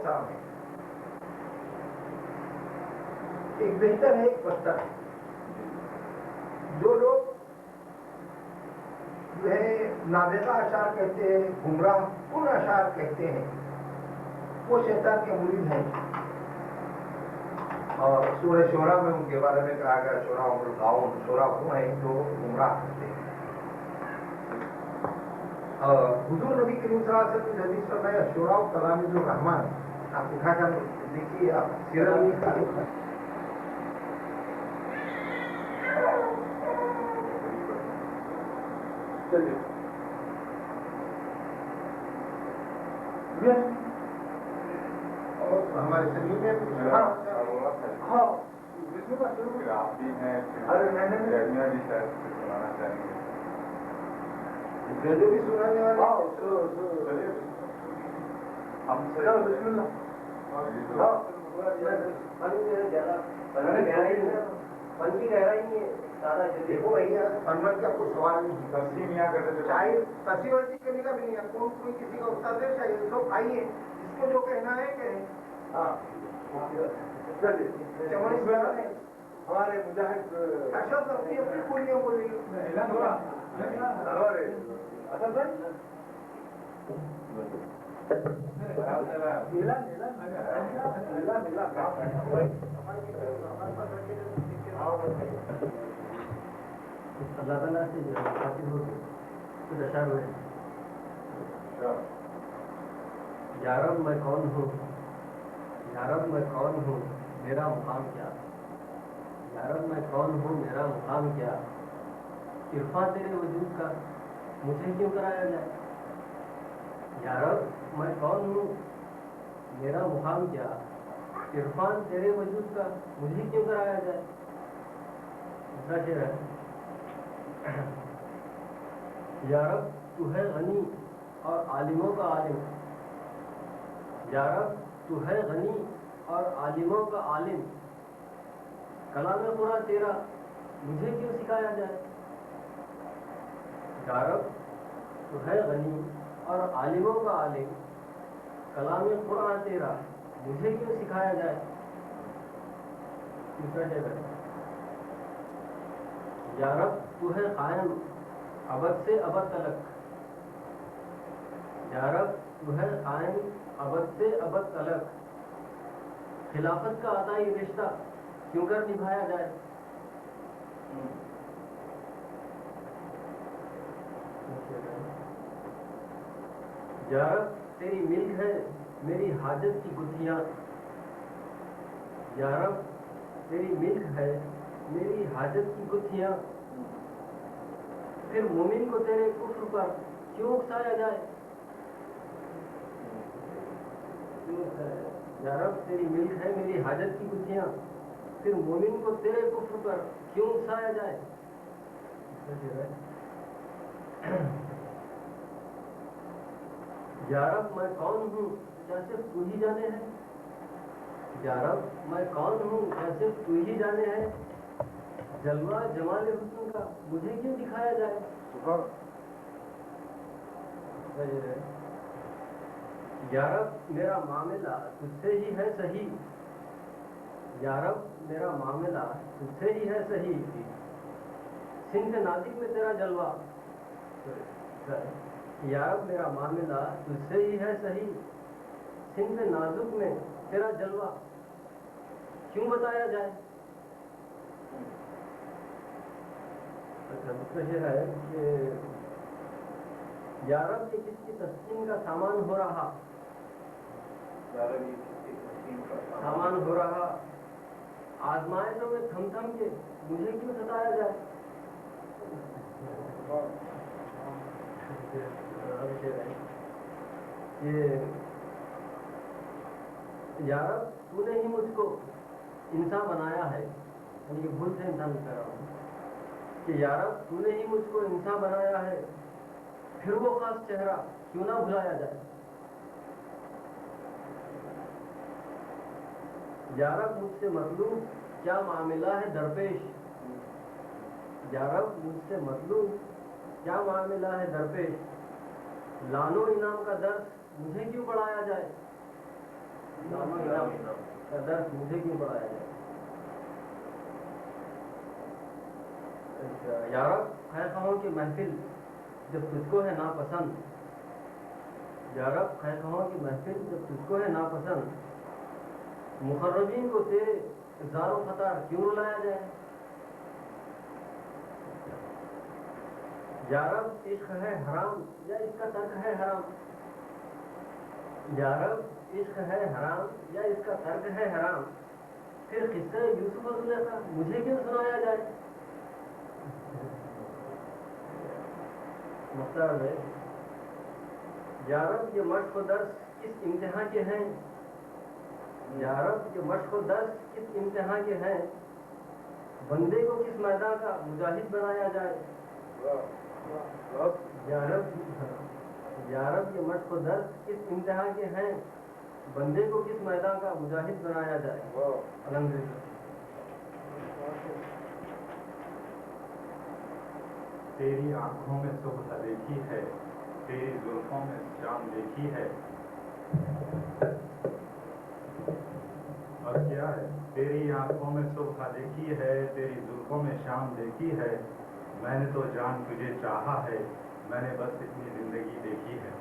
اقسام ہیں. ایک بہتر ہے، ایک بدتر ہے. جو لوگ جو ہے نابغہ اشعار کہتے ہیں، گمراہ کن اشعار کہتے ہیں، وہ شیطان کے مرید ہیں. اور سورہ شورا میں ان کے بارے میں کہا گیا شورا الغاؤن، شورا وہ ہیں جو گمراہ کرتے ہیں. حضور نبی کریم صلی اللہ علیہ وسلم نے حدیث فرمایا شورا تلامید الرحمن. آپ اٹھا کر دیکھیے، آپ سیرت میں تعلق ہے. اور ہمارے شریر میں ہاں آپ بھی ہیں، ارے میں نے بھی شاید سنانا چاہیں گے. جو بھی سنانے والے ہم سے من کی گہرائی میں دیکھو بھیا، انور کا کوئی سوال نہیں. تقسیم یہاں کرتے تھے. چاہے کسی ورزی کرنے کا بھی نہیں ہے، کوئی کسی کا استاد ہے، چاہے سب بھائی ہیں، جس کو جو کہنا ہے کہیں. ہاں ہمارے مجاہد اچھا اپنی اپنی بولیاں بولیں اللہ تعالیٰ سے جو حاصل ہو کچھ اشعار ہوئے. یا رب میں کون ہوں، یا رب میں کون ہوں، میرا مقام کیا. یا رب میں کون ہوں، میرا مقام کیا. عرفان تیرے وجود کا مجھے کیوں کرایا جائے. یا رب میں کون ہوں، میرا مقام کیا. عرفان تیرے وجود کا مجھے کیوں کرایا جائے. دوسرا شعر ہے یا رب تو ہے غنی اور عالموں کا عالم. یا رب تو ہے غنی اور عالموں کا عالم. کلام قرآن تیرا مجھے کیوں سکھایا جائے. یا رب تو ہے غنی اور عالموں کا عالم. کلام قرآن تیرا مجھے کیوں سکھایا جائے. تیسرا شعر ہے یا رب تو ہے قائم ابد سے ابد تلک. یا رب تو ہے قائم ابد سے ابد تلک. خلافت کا عطائی رشتہ کیوں کر نبھایا جائے. یا رب تیری ملک ہے میری حاجت کی گتھیاں. یا رب تیری ملک ہے میری حاجت کی گتھیاں. پھر مومن کو تیرے کفر پر کیوں اکسایا جائے. یا رب تیری ملک ہے میری حاجت کی گتھیاں. پھر مومن کو تیرے کفر پر کیوں اکسایا جائے. یا رب میں کون ہوں کیا صرف تو ہی جانے ہے. یا رب میں کون ہوں کیا صرف تو ہی جانے ہے. جلوہ جمال حسن کا مجھے کیوں دکھایا جائے. یا رب میرا معاملہ تجھ سے ہی ہے صحیح. یا رب میرا معاملہ تجھ سے ہی ہے صحیح. صنف نازک میں تیرا جلوہ. یا رب میرا معاملہ تجھ سے ہی ہے صحیح. صنف نازک میں تیرا جلوہ کیوں بتایا جائے. دوسرا شعر ہے کہ یا رب یہ کس کی تسکین کا سامان ہو رہا. سامان ہو رہا. آزمائشوں میں تھم تھم کے مجھے کیوں ستایا جائے. یا رب تو نے ہی مجھ کو انسان بنایا ہے. یہ بھول سے انسان کر رہا ہوں کہ یا رب تو نے ہی مجھ کو انسان بنایا ہے. پھر وہ خاص چہرہ کیوں نہ بھلایا جائے. یا رب مجھ سے مطلوب کیا معاملہ ہے درپیش. یا رب مجھ سے مطلوب کیا معاملہ ہے درپیش. لان و انعام کا درس مجھے کیوں پڑھایا جائے. کا درس مجھے کیوں پڑھایا جائے؟ یارب خیر خواہوں کی محفل جب تجھ کو ہے ناپسند، یارب خیر خواہوں کی محفل جب تجھ کو ہے ناپسند، مقربین کو تیرے زار و خطار کیوں رلایا جائے؟ یارب عشق ہے حرام یا اس کا ترک ہے حرام، یارب عشق ہے حرام یا اس کا ترک ہے حرام، پھر قصہ یوسف و زلیخا مجھے کیوں سنایا جائے؟ مختار ہے یارب یہ مشق و درس کس امتحان کے ہیں، یارب یہ مشق و درس کس امتحان کے ہیں، بندے کو کس میدان کا مجاہد بنایا جائے؟ یارب یہ مشق و درس کس امتحان کے ہیں، بندے کو کس میدان کا مجاہد بنایا جائے؟ الحمدللہ۔ تیری آنکھوں میں صبح دیکھی ہے، تیری زلفوں میں شام دیکھی ہے، اور کیا ہے؟ تیری آنکھوں میں صبح دیکھی ہے، تیری زلفوں میں شام دیکھی ہے، میں نے تو جان تجھے چاہا ہے، میں نے بس اتنی زندگی دیکھی ہے۔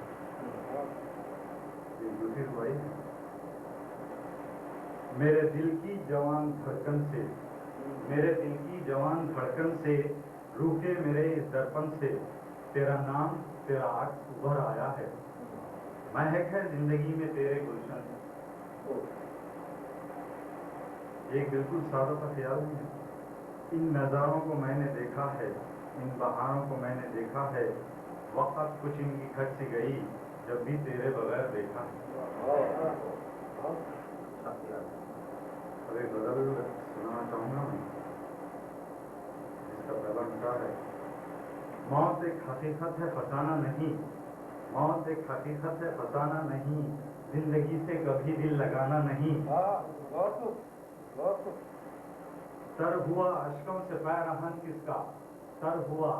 یہ دوسری دعائی ہے۔ میرے دل کی جوان دھڑکن سے، میرے دل کی جوان دھڑکن سے، روکے میرے اس درپن سے، تیرا نام تیرا عکس ابھر آیا ہے، مہک ہے زندگی میں تیرے گلشن سے۔ ایک بالکل سادہ سا خیال نہیں ہے۔ ان نظاروں کو میں نے دیکھا ہے، ان بہاروں کو میں نے دیکھا ہے، وقت کچھ ان کی کھٹ سی گئی جب بھی تیرے بغیر دیکھا ہے۔ اب ایک غزل سنانا چاہوں گا میں، جس کا پہلا مٹا ہے: موت ایک حقیقت ہے فسانہ نہیں، موت ایک حقیقت ہے فسانہ نہیں، زندگی سے کبھی دل لگانا نہیں، تر ہوا اشکوں سے پیرہن کس کا، تر ہوا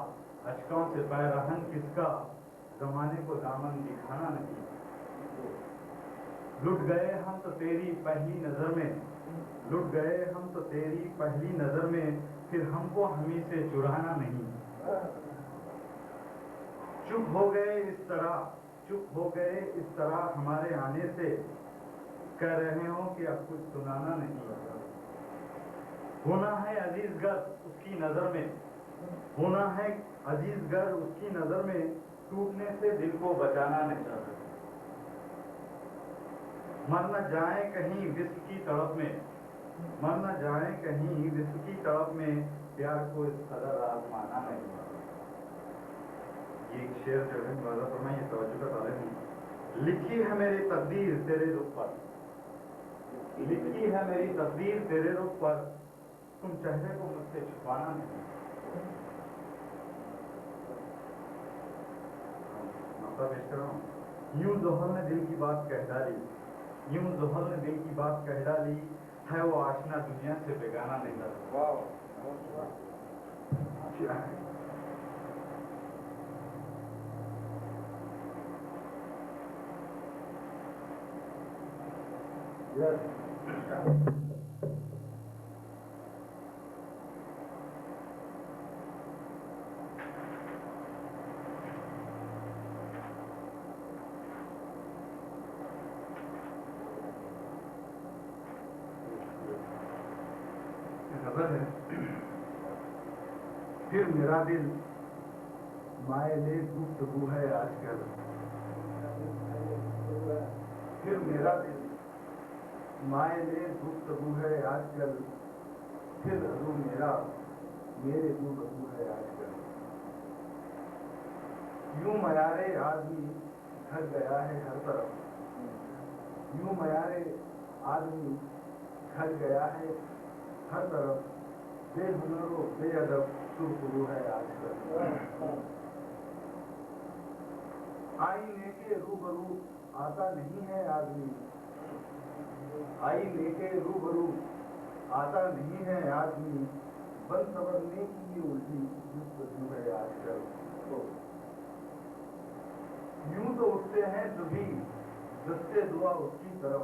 اشکوں سے پیرہن کس کا، زمانے کو دامن دکھانا نہیں، لٹ گئے ہم تو تیری پہلی نظر میں، لٹ گئے ہم تو تیری پہلی نظر میں، پھر ہم کو ہمیں سے چرانا نہیں، چپ ہو گئے اس طرح، چپ ہو گئے اس طرح ہمارے آنے سے، کہہ رہے ہوں کہ اب کچھ سنانا نہیں، ہونا ہے عزیز گر اس کی نظر میں، ہونا ہے عزیز گر اس کی نظر میں، ٹوٹنے سے دل کو بچانا نہیں، مرنا جائیں کہیں وصل کی تڑپ میں، مرنا جائیں کہیں وصل کی تڑپ میں، پیار کو اس قدر آزمانا نہیں۔ یہ ایک شعر جو ہے واضح فرمائیں، یہ توجہ کا طالب ہوں۔ لکھی ہے میری تقدیر تیرے رخ پر، لکھی ہے میری تقدیر تیرے رخ پر، تم چہرے کو مجھ سے چھپانا نہیں۔ مسئلہ پیش کر رہا ہوں۔ یوں زحل نے دل کی بات کہہ ڈالی، یوں زحل نے دل کی بات کہہ ڈالی، ہے وہ آشنا دنیا سے بیگانہ نہیں لگا۔ خبر ہے پھر میرا دل مائل گفتگو ہے آج کل، پھر میرا دل مائل گفتگو ہے آج کل، پھر رو میرا میرے گفتگو ہے آج کل، یوں معیارے آدمی گھر گیا ہے ہر طرف، یوں معیارے آدمی گھر گیا ہے ہر طرف، بے ہنر و بے ادب سرخرو ہے آج کل، آئینے کے روبرو آتا نہیں ہے آدمی، آئینے کے روبرو آتا نہیں ہے آدمی، بن سورنے کی الٹی جستجو ہے آج کل، یوں تو اٹھتے ہیں سبھی دستے دعا اس کی طرف،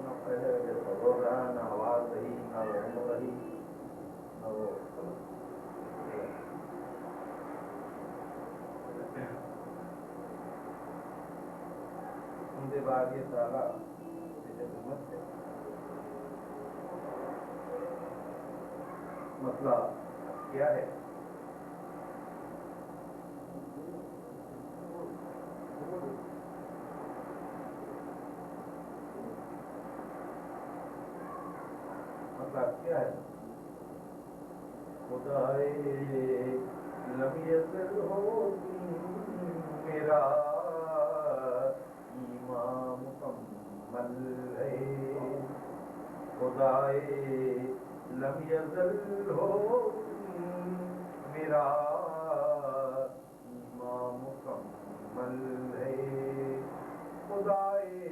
نہ پہلے کہ سبر رہا، نہ آواز رہی، نہ عمر رہی، نہ وہ ان کے بعد یہ سارا حکومت ہے مسئلہ کیا ہے؟ مطلب کیا ہے؟ خدائے لم یزل ہو میرا ایمان مکمل ہے، خدائے لم یزل ہو میرا ایمان مکمل ہے، خدائے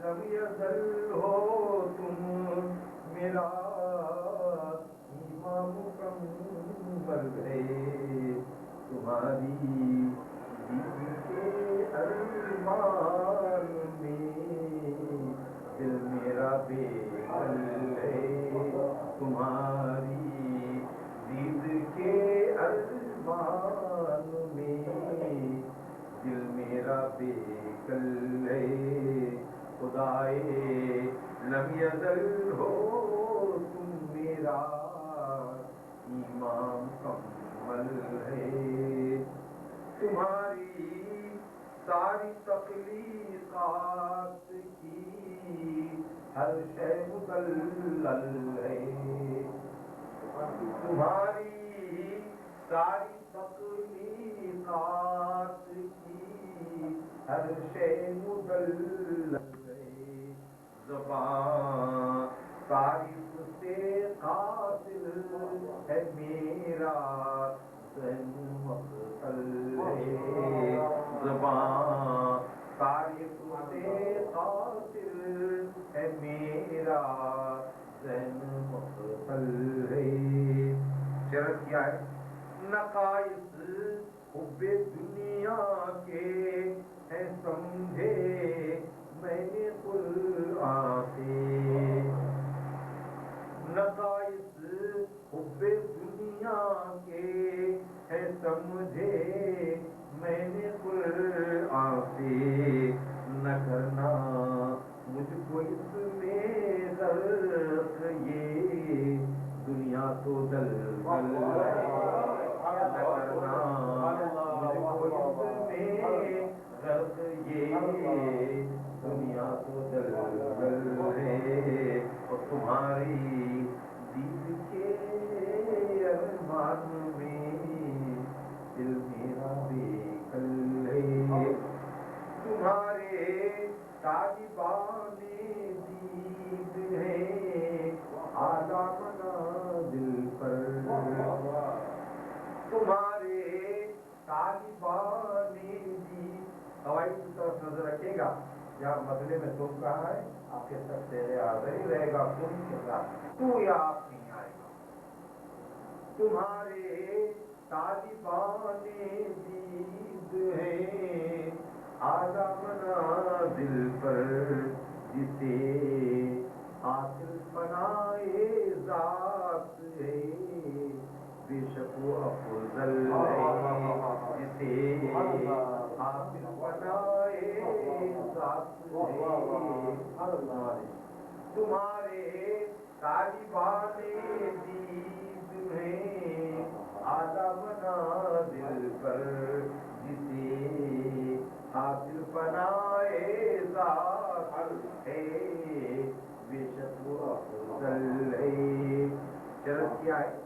لم یزل ہو تم میرا ایمان مکمل ہے، تمہاری دل کے ارمان میں دل میرا بے قل ہے، تمہاری دل کے ارمان میں دل میرا بے قل ہے، خدائے لم یزل ہو تم میرا ایمان مکمل ہے، تمہاری ساری تخلیقات کی ہر شے مدلل ہے، تمہاری ساری تخلیقات کی ہر شے مدلل ہے، زبان تعریف سے قاصر ہے میرا ذہن مختل ہے، زبان تعریف سے قاصر ہے میرا ذہن مختل ہے، شرط کیا ہے؟ نقائص حب دنیا کے ہیں سمجھے میں نے قرآن سے، نقائص حب دنیا کے ہے سمجھے میں نے قرآن سے، نہ کرنا مجھ کو اس میں غرق یہ دنیا تو دلدل ہے، نہ کرنا مجھ کو اس میں غرق یہ دنیا تو دلدل ہے، اور تمہاری دید کے ارمان میں دل میرا بے قل ہے، تمہارے طالبان دید ہیں اعلیٰ منازل پر، تمہارے طالبان دید، قواعد کی طرف نظر رکھے گا، یا بدلے میں تم کہا ہے آپ کے سب تیرے حاضر ہی رہے گا، تم کے ساتھ تو یا آپ نہیں آئے گا، تمہارے طالبان دید ہیں اعلیٰ منازل پر، جسے حاصل فنائے ذات ہے بے شک وہ افضل ہے، جسے حاصل فنائے ذات ہے، تمہارے طالبان دید ہیں اعلیٰ منازل پر، جسے حاصل فنائے ذات ہے بے شک وہ افضل ہے، شرط کیا ہے؟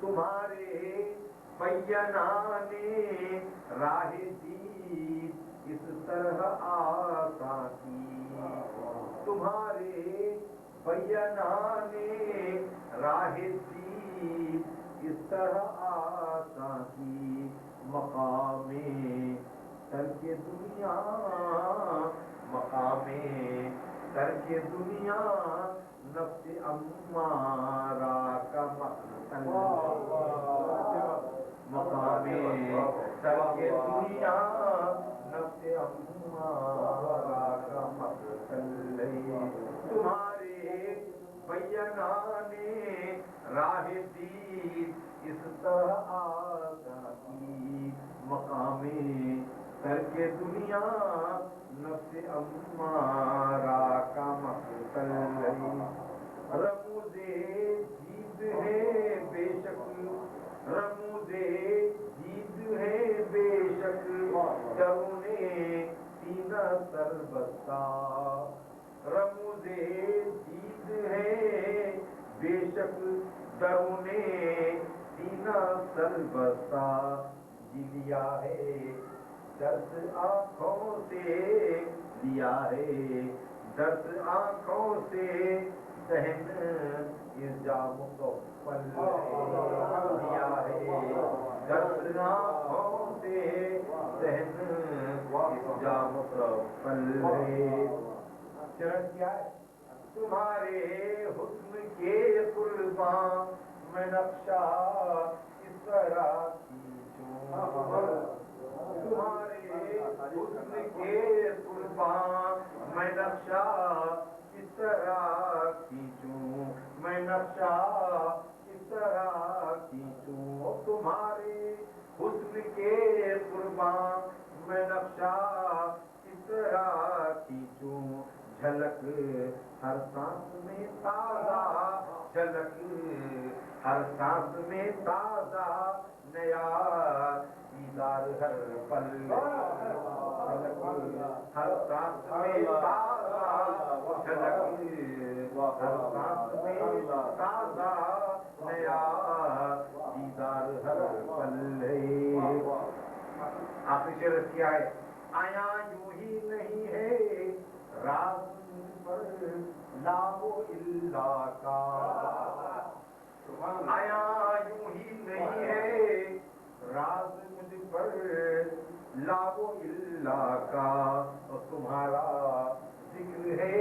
تمہارے بیانان راہ دید اس طرح آسان کی، تمہارے بیانان راہ دید اس طرح آسان کی، مقام ترک دنیا مقام ترک دنیا نفس امارہ کا مقصد مقام ترک دنیا نفس امارہ کا مقصد تمہارے بیانانے راہ دید اس طرح آگاہ کی مقام ترک دنیا نفس امارہ کا مقتل رموز جید ہے بے شک رموز جید ہے بے شک درون سینہ سربستہ رموز جید ہے بے شک درون سینہ سربستہ لیا ہے درد آنکھوں سے لیا ہے درد آنکھوں سے ذہن الزام کو پل لیا ہے درد آنکھوں سے ذہن الزام کو پل کیا ہے تمہارے حسن کے قرباں میں نقشہ اس طرح تمہارے حسن کے قربان میں نقشہ کس طرح کھینچوں میں نقشہ کس طرح کھینچوں تمہارے حسن کے قربان میں نقشہ کس طرح کھینچوں جھلک ہر سانس میں تازہ جھلک ہر سانس میں تازہ نیا دیدار ہر پل ہر سانس میں تازہ جھلک ہر سانس میں تازہ نیا دیدار ہر پل آخری شعر کیا ہے آیا یوں ہی نہیں ہے راز پر لاب و الا کا آیا یوں ہی نہیں ہے راز مجھ پر لاب و الا کا اور تمہارا ذکر ہے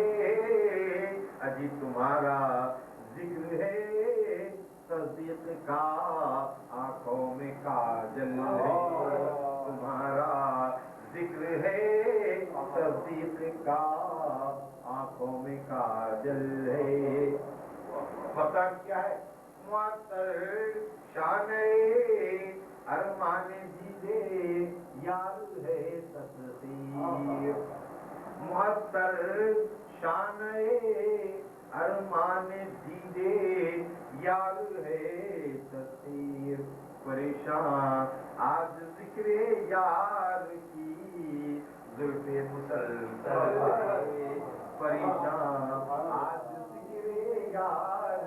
اجی تمہارا ذکر ہے تصدیق کا آنکھوں میں کاجل ہے تمہارا ذکر ہے تصدیق کا آنکھوں میں کاجل ہے پتہ کیا ہے معطر شان ارمان دیدے یار ہے تصدیق معطر شان ارمان دیدے یار ہے تصدیق پریشان آج ذکر یار کی زلف مسلسل پریشان آج ذکر یار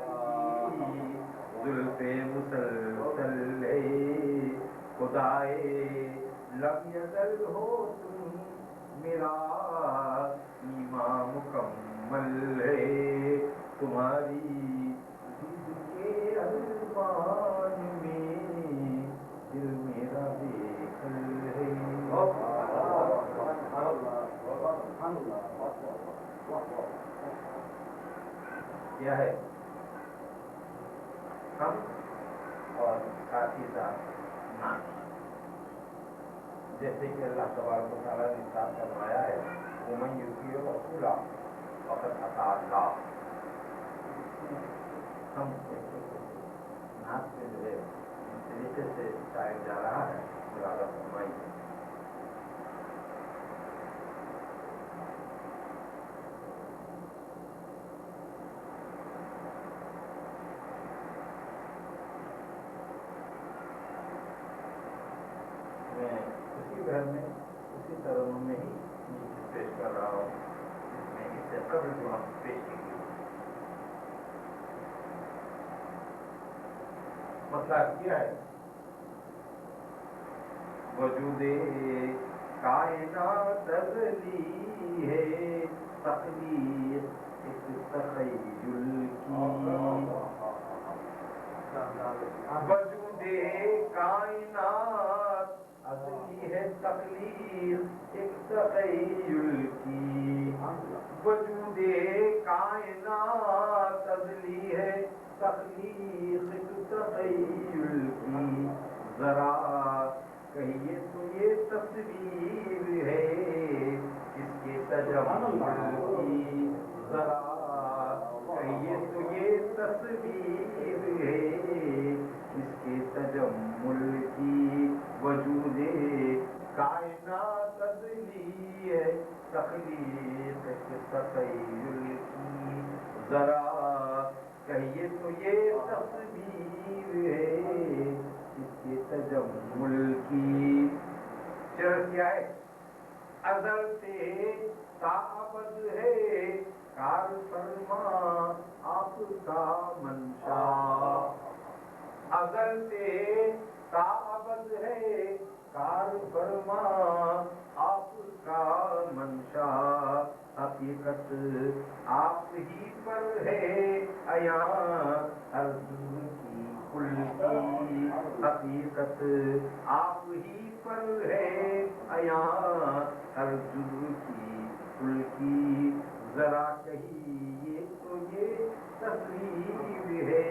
کی زلف مسلسل خدائے لم یزل ہو تم میرا ایمان مکمل ہے تمہاری دید کے الفاظ میں دل میرا بیکل ہے کیا ہے ہم اور ساتھی ساتھ نامی جیسے کہ اللہ تبارک و تعالیٰ نے ارشاد فرمایا ہے ومن یطیع الرسول فقد اطاع اللہ ہم نعت میں جو ہے اس طریقے سے شاعر جا رہا ہے مرادہ فرمائی گھر میں اسی ترنم میں ہی پیش کر رہا ہوں جس میں اس سے قبل جو ہم پیش کی مطلب کیا ہے وجود کائنات تغلی ہے تخلیق ایک تخیل کی وجود کائنات اصلی ہے تخلیق ایک تخیل کی، وجود کائنات ازلی ہے تخلیق ایک تخیل کی، ذرا کہیے تو یہ تصویر ہے اس کے تجمل کی، ذرا کہیے تو یہ تصویر ہے اس کے تجمل کی، وجود کائنات ازلی ہے تخلیق تخیل کی، ذرا کہیے تو یہ تصویر ہے اس کے تجمل کی۔ شرط کیا ہے؟ ازل سے تابد ہے کار فرما آپ کا منشا، ازل سے تابد ہے کار فرما آپ کا منشا، حقیقت آپ ہی پر ہے عیاں ہر دن کی کل کی، حقیقت آپ ہی پر ہے عیاں ہر جزو کی کل کی، ذرا کہیے تو یہ تصویر ہے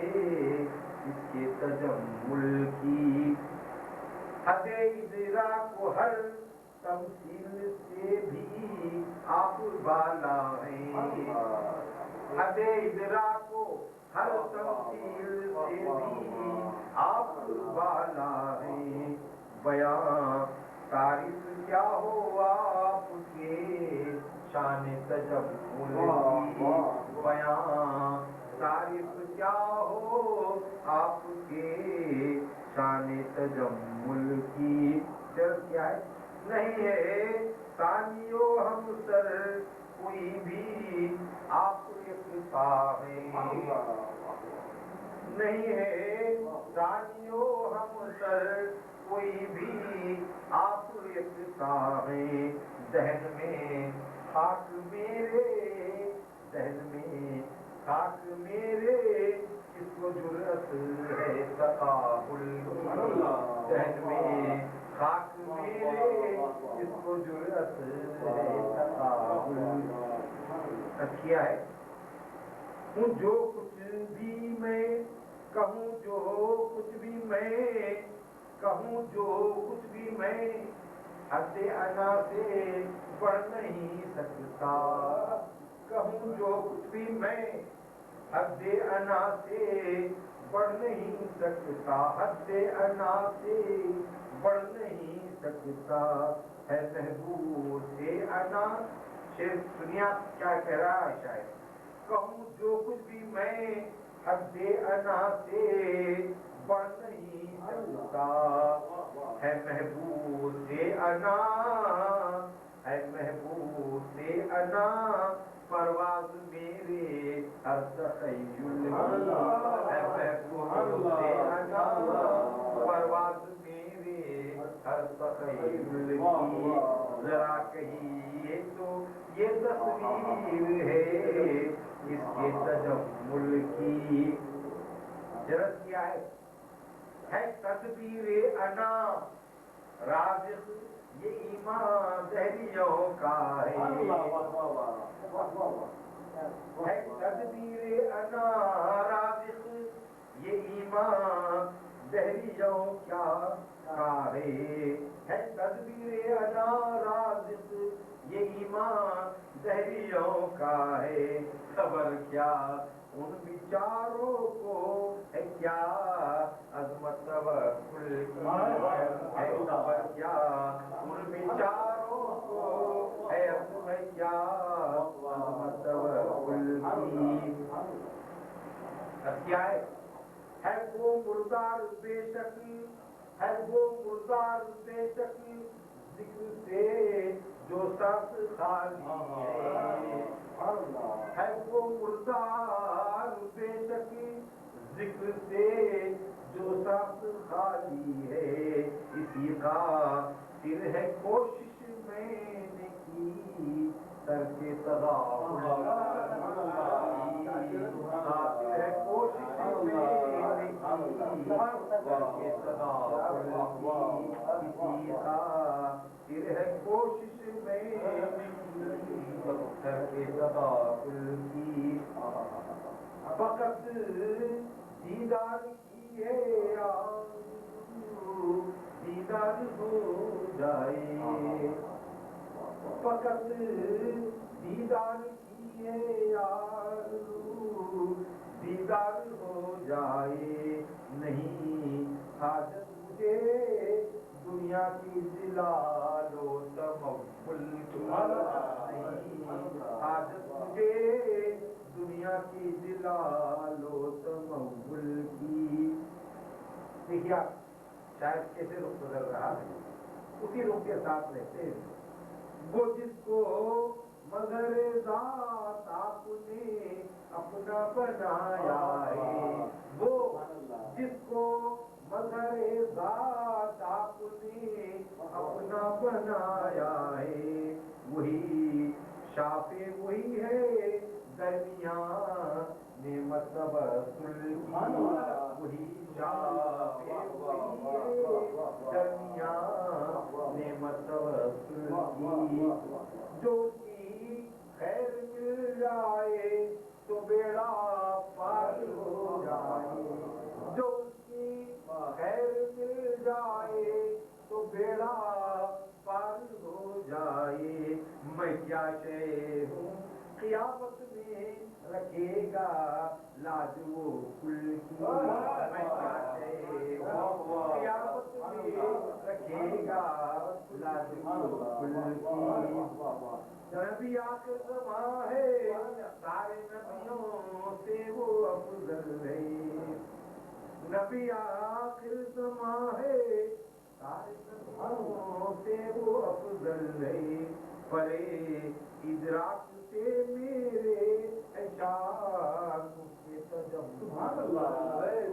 اس کے تجمل کی، حد ادراک کو ہر تمثیل سے بھی آپ بالا ہیں، حد ادراک کو ہر تمثیل سے بھی آپ بالا ہیں، بیان تعریف کیا ہو آپ کے شان تجمل کی، بیان تعریف کیا ہو آپ کے شان تجمل کی، شرط کیا ہے؟ نہیں ہے ثانی و ہم سر کوئی بھی آپ اقتفا ہے، نہیں ہے ثانی و ہم سر کوئی بھی آپ اقتفا ہے، دہن میں خاک میرے، دہن میں خاک میرے کس کو جرأت ہے تقابل کی، دہن میں خاک میرے کس کو جرأت ہے تقابل کیا ہے؟ ہوں جو کچھ بھی میں کہوں، جو کچھ بھی میں کہوں، جو کچھ بھی میں حد انا سے بڑھ نہیں سکتا، کہوں جو کچھ بھی میں حد انا سے بڑھ نہیں سکتا، حد انا سے بڑھ نہیں سکتا، ہے محبوب سے انا، شعر سنیا کیا کہہ رہا ہے شاعر، کہوں جو کچھ بھی میں حد انا سے بڑھ نہیں سکتا، ہے محبوب سے انا، ہے محبوب سے انا، پرواز میرے ہر تخیل کی، ہے محبوب سے انا، پرواز میرے ہر تخیل کی، ذرا کہیے تو یہ تصویر ہے اس کے تجمل کی، شرط کیا ہے تدبیر انا رازق یہ ایمان دہریوں کا ہے تدبیر انا رازق یہ ایمان دہریوں کیا کا ہے تدبیر انا رازق یہ ایمان دہریوں کا ہے، خبر کیا ان بیچاروں کو ہے کیا عظمت توکل کی، ہے خبر کیا ان بیچاروں کو ہے عظمت کیا عظمت توکل کی، کیا ہے وہ مردار بے شک، ہے وہ مردار بے شک ذکر سے جو سخت خالی ہے وہ مردار بے شک ذکر سے جو سخت خالی ہے، اسی کا پھر ہے کوشش میں نے کی ترک تغافل خاطر ہے کوشش میں نے کی ترک تغافل کی، اسی کا پھر ہے کوشش میں تغافل کی فقط دیدار کی ہے آرزو دیدار ہو جائے فقط دیدار کی ہے آرزو دیدار ہو جائے نہیں حاجت مجھے دنیا کی جلال و تمول کی نہیں حاجت مجھے دنیا کی جلال و تمول کی دیکھیے آپ شاید کیسے رخ بدل رہا ہے اسی رخ کے ساتھ رہتے ہیں وہ جس کو مظہر ذات آپ نے اپنا بنایا ہے وہ جس کو مظہر ذات آپ نے اپنا بنایا ہے وہی شافع وہی ہے درمیان نعمت تبسل کی وہی شافع وہی ہے درمیان نعمت تبسل کی جو کی خیر مل جائے تو بیڑا پار ہو جائے جو کی خیر مل جائے تو بیڑا پار ہو جائے میں کیا شے ہوں قیامت میں رکھے گا لاج وہ کل کی میں کیا شے ہوں قیامت میں رکھے گا لاج وہ کل کی نبی آخر زمان ہے سارے نبیوں سے وہ افضل ہے نبی آخر زمان ہے سارے نبیوں سے وہ افضل ہے پرے ادراک سے میرے اشعار کے تجمل پرے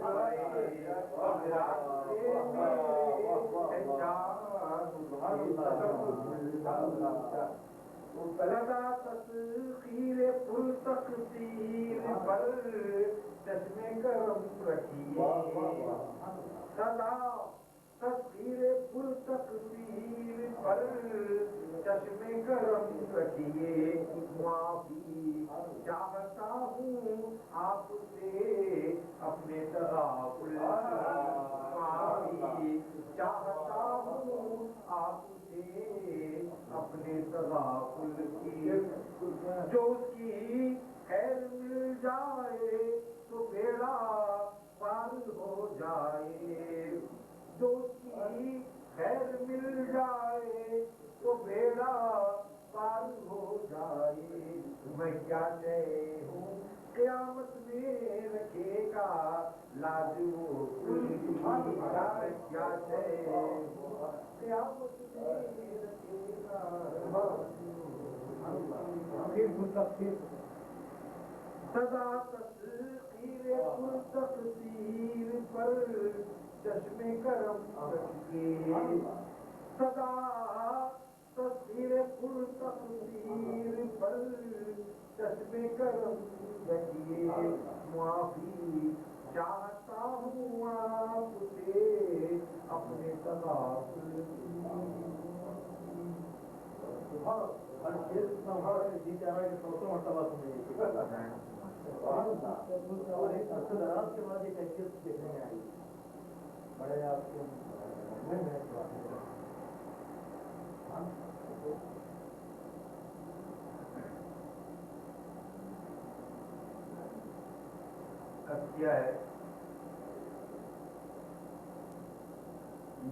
ادراک سے میرے اشعار کے تجمل لدا تسخیر پر تقدیر پر چشمے کرم رکھیے سدا تسخیر پر تقدیر پر چشمے کرم رکھیے معافی چاہتا ہوں آپ سے اپنے تغافل معافی چاہتا ہوں آپ سے اپنے تغافل کی جو اس کی خیر مل جائے تو بیڑا پار ہو جائے جو اس کی خیر مل جائے تو بیڑا پار ہو جائے میں کیا شے ہوں قیامت میں رکھے گا لاج وہ کل کی میں کیا شے ہوں قیامت میں رکھے گا سدا تسخیر پر تقدیر پر چشمے کرم رکھیے سدا تسخیر پر تقدیر پر چشمے کرم رکھیے معافی چاہتا ہوں آپ سے اپنے تغافل بڑے آپ کو کیا ہے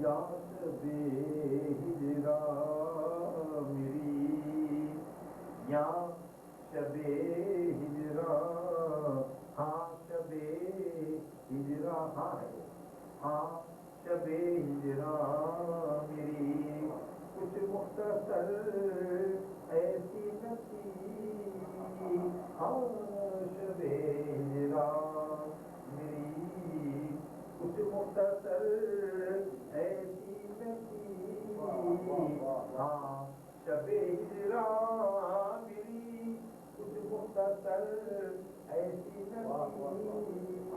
یا شبِ ہجرا میری یا شبِ ہجرا ہاں شبِ ہجرا ہاں ہے ہاں شبِ ہجرا میری کچھ مختصر ایسی نصیب ہاں شبِ ہجرا میری کچھ مختصر ایسی نصیب ہاں شبِ ہجرا میری کچھ مختصر ایسی نصیب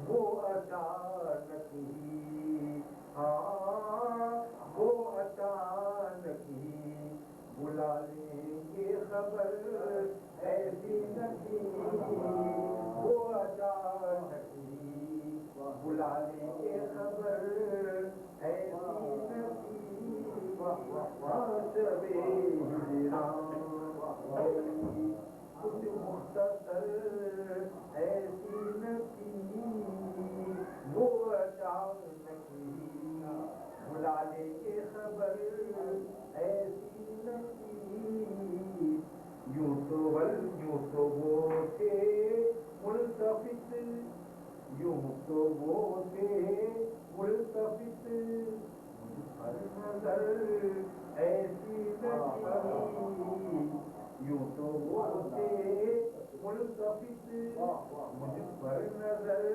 وہ اچانک ہی ہاں وہ اچانک خبر ایسی نہ تھی وہ اچانک ہی بلانے کی خبر ایسی نہ تھی شبِ ہجران کچھ مختصر ایسی نہ تھی وہ اچانک ہی بلانے کی خبر ایسی نہ تھی یوں تو وہ تھے ملتفت یوں تو وہ تھے ملتفت پر نظر ایسی نہ تھی یوں تو وہ تھے ملتفت مجھ پر نظر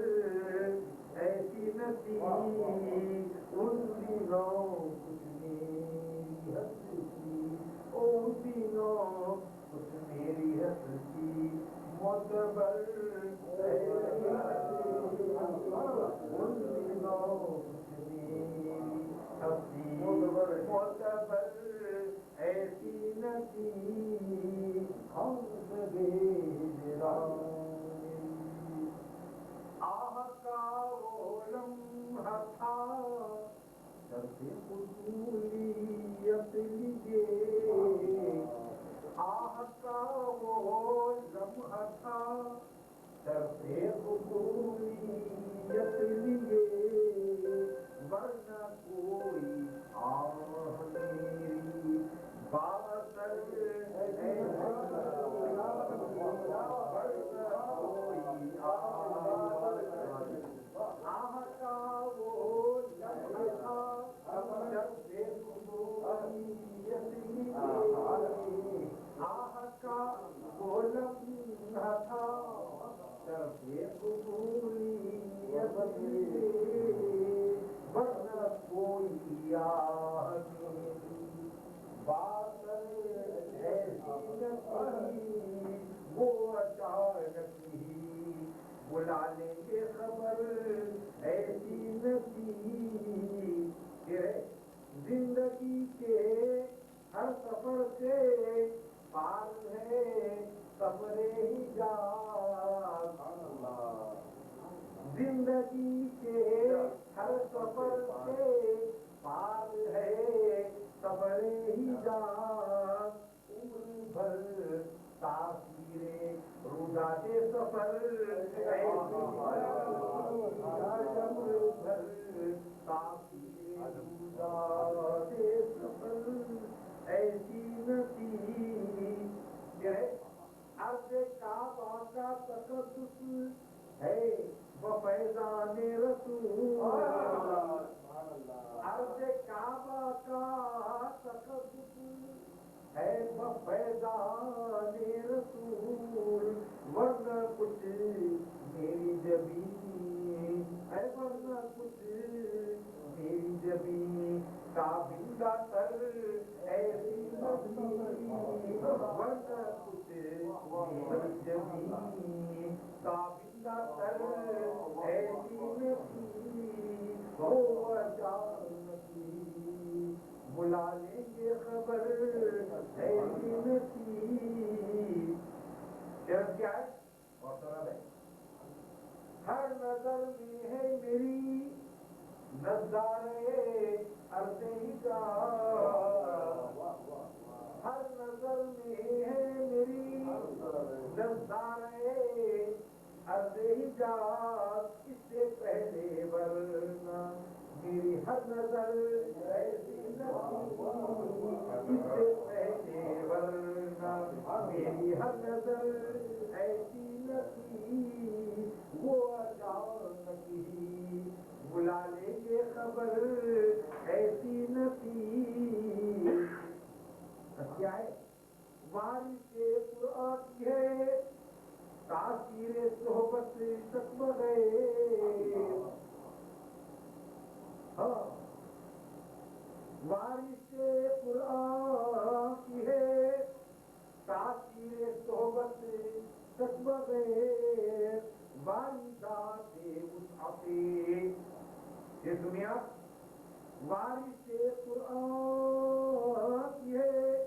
ایسی نہ تھی ان دنوں کچھ میری حس کی ان دنوں کچھ میری حس کی معتبر ایسی نہ تھی ان دنوں کچھ میری حس کی معتبر ایسی نہ تھی ہم شبِ ہجران آہ کا وہ لمحہ تھا شرط قبولیت لیجیے آہ کا وہ لمحہ تھا شرط قبولیت لیجیے ورنہ کوئی آہ میری باثر ورنہ کوئی وہ اچانک ہی بلا لیں گے خبر ایسی نہ تھی کہ زندگی کے ہر سفر سے پار ہے سفر حجاز زندگی کے ہر سفر سے پار ہے سفر حجاز عمر بھر تاثیر رودات سفر عمر بھر تاثیر رودات سفر ایسی نہ تھی عرض کعبہ کا تقدس ہے بفیضان رسول عرض کعبہ کا تقدس ہے بفیضان رسول ورنہ کچھ میری جبین ہے ورنہ کچھ میری جبین تابندہ تر ایسی نہ تھی ورنہ کچھ میری جبین تابندہ تر ایسی نہ تھی وہ اچانک ہی بلا لیں گے خبر ایسی نہ تھی شرط کیا ہے اور سنا ہے ہر نظر میں ہے میری نظارے عرض حجاز ہر نظر میں ہے میری نظارے عرض حجاز اس سے پہلے ورنہ میری ہر نظر ایسی نہ تھی اس سے پہلے ورنہ میری ہر نظر ایسی نہ تھی وہ اچانک ہی بلا لیں گے خبر ایسی نہ تھی کیا ہے وارث قرآن کی ہے تاثیر صحبت تک گئے وارث قرآن کی ہے تاثیر صحبت تک گئے واردات وسعت یہ دنیا وارث قرآن کی ہے